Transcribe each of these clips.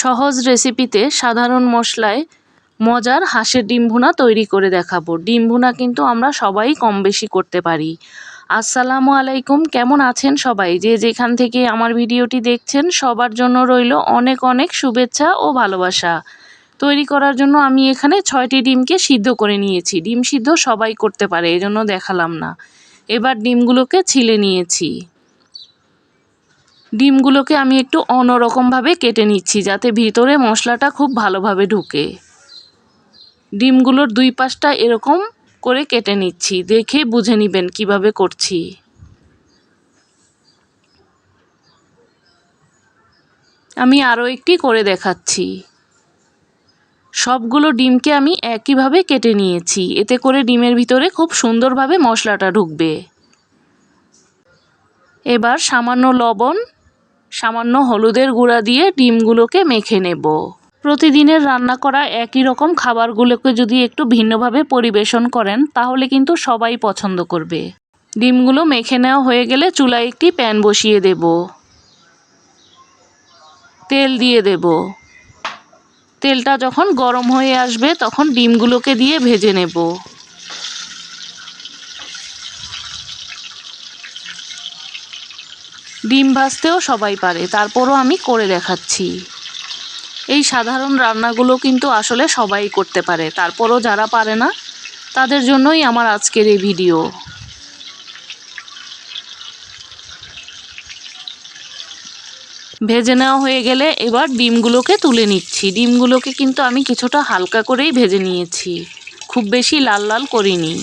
সহজ রেসিপিতে সাধারণ মশলায় মজার হাঁসের ডিম ভুনা তৈরি করে দেখাবো। ডিম ভুনা কিন্তু আমরা সবাই কম বেশি করতে পারি। আসসালামু আলাইকুম, কেমন আছেন সবাই? যে যেখান থেকে আমার ভিডিওটি দেখছেন সবার জন্য রইল অনেক অনেক শুভেচ্ছা ও ভালোবাসা। তৈরি করার জন্য আমি এখানে 6টি ডিমকে সিদ্ধ করে নিয়েছি। ডিম সিদ্ধ সবাই করতে পারে, এজন্য দেখালাম না। এবার ডিমগুলোকে ছিলে নিয়েছি। ডিমগুলোকে আমি একটু অন্যরকমভাবে কেটে নিচ্ছি যাতে ভিতরে মশলাটা খুব ভালোভাবে ঢুকে। ডিমগুলোর দুই পাশটা এরকম করে কেটে নিচ্ছি, দেখে বুঝে নেবেন কিভাবে করছি। আমি আরও একটি করে দেখাচ্ছি। সবগুলো ডিমকে আমি একইভাবে কেটে নিয়েছি, এতে করে ডিমের ভিতরে খুব সুন্দরভাবে মশলাটা ঢুকবে। এবার সামান্য লবণ, সামান্য হলুদের গুঁড়া দিয়ে ডিমগুলোকে মেখে নেব। প্রতিদিনের রান্না করা একই রকম খাবারগুলোকে যদি একটু ভিন্নভাবে পরিবেশন করেন তাহলে কিন্তু সবাই পছন্দ করবে। ডিমগুলো মেখে নেওয়া হয়ে গেলে চুলায় একটি প্যান বসিয়ে দেব। তেল দিয়ে দেব। তেলটা যখন গরম হয়ে আসবে তখন ডিমগুলোকে দিয়ে ভেজে নেব। ডিম ভাজতেও সবাই পারে, তারপরও আমি করে দেখাচ্ছি। এই সাধারণ রান্নাগুলো কিন্তু আসলে সবাই করতে পারে, তারপরও যারা পারে না তাদের জন্যই আমার আজকের এই ভিডিও। ভেজে নেওয়া হয়ে গেলে এবার ডিমগুলোকে তুলে নিচ্ছি। ডিমগুলোকে কিন্তু আমি কিছুটা হালকা করেই ভেজে নিয়েছি, খুব বেশি লাল লাল করিনি।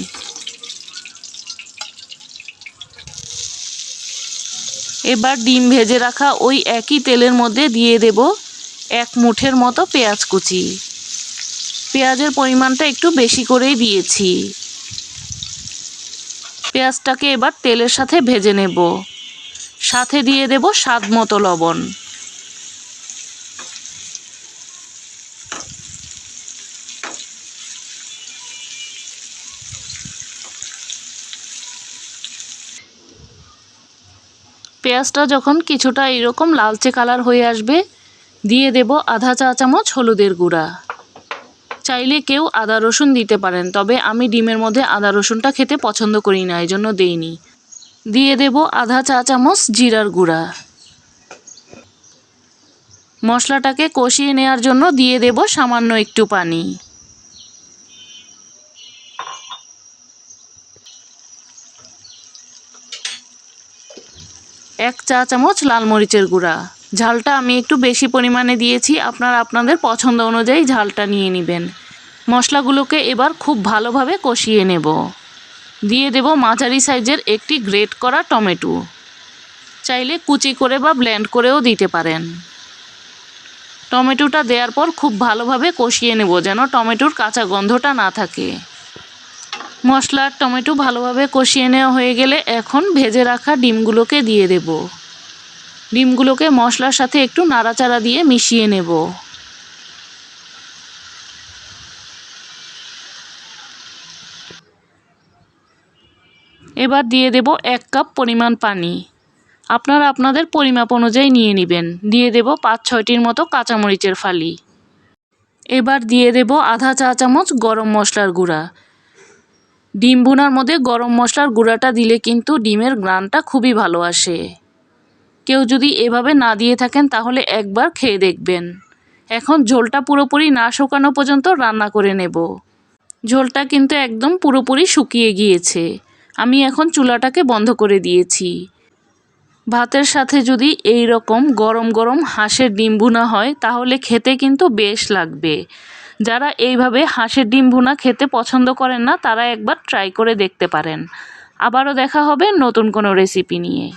এবার ডিম ভেজে রাখা ওই একই তেলের মধ্যে দিয়ে দেব 1 মুঠের মতো পেঁয়াজ কুচি। পেঁয়াজের পরিমাণটা একটু বেশি করেই দিয়েছি। পেঁয়াজটাকে এবার তেলের সাথে ভেজে নেব। সাথে দিয়ে দেব স্বাদ মতো লবণ। পেঁয়াজটা যখন কিছুটা এরকম লালচে কালার হয়ে আসবে দিয়ে দেব আধা চা চামচ হলুদের গুঁড়া। চাইলে কেউ আদা রসুন দিতে পারেন, তবে আমি ডিমের মধ্যে আদা রসুনটা খেতে পছন্দ করি না, এই জন্য দেইনি। দিয়ে দেব আধা চা চামচ জিরার গুঁড়া। মশলাটাকে কষিয়ে নেওয়ার জন্য দিয়ে দেব সামান্য একটু পানি। এক চা চামচ লাল মরিচের গুঁড়া। ঝালটা আমি একটু বেশি পরিমাণে দিয়েছি, আপনারা আপনাদের পছন্দ অনুযায়ী ঝালটা নিয়ে নেবেন। মশলাগুলোকে এবার খুব ভালোভাবে কষিয়ে নেব। দিয়ে দেব মাঝারি সাইজের একটি গ্রেট করা টমেটো। চাইলে কুচি করে বা ব্লেন্ড করেও দিতে পারেন। টমেটোটা দেওয়ার পর খুব ভালোভাবে কষিয়ে নেব যেন টমেটোর কাঁচা গন্ধটা না থাকে। মশলা আর টমেটো ভালোভাবে কষিয়ে নেওয়া হয়ে গেলে এখন ভেজে রাখা ডিমগুলোকে দিয়ে দেব। ডিমগুলোকে মশলার সাথে একটু নাড়াচাড়া দিয়ে মিশিয়ে নেব। এবার দিয়ে দেব 1 কাপ পরিমাণ পানি। আপনারা আপনাদের পরিমাপ অনুযায়ী নিয়ে নেবেন। দিয়ে দেব 5-6টির মতো কাঁচামরিচের ফালি। এবার দিয়ে দেব আধা চা চামচ গরম মশলার গুঁড়া। ডিম ভুনার মধ্যে গরম মশলার গুঁড়াটা দিলে কিন্তু ডিমের ঘ্রাণটা খুবই ভালো আসে। কেউ যদি এভাবে না দিয়ে থাকেন তাহলে একবার খেয়ে দেখবেন। এখন ঝোলটা পুরোপুরি না শুকানো পর্যন্ত রান্না করে নেব। ঝোলটা কিন্তু একদম পুরোপুরি শুকিয়ে গিয়েছে। আমি এখন চুলাটাকে বন্ধ করে দিয়েছি। ভাতের সাথে যদি এই রকম গরম গরম হাঁসের ডিম ভুনা হয় তাহলে খেতে কিন্তু বেশ লাগবে। যারা এইভাবে হাঁসের ডিম ভুনা খেতে পছন্দ করেন না তারা একবার ট্রাই করে দেখতে পারেন। আবারও দেখা হবে নতুন কোনো রেসিপি নিয়ে।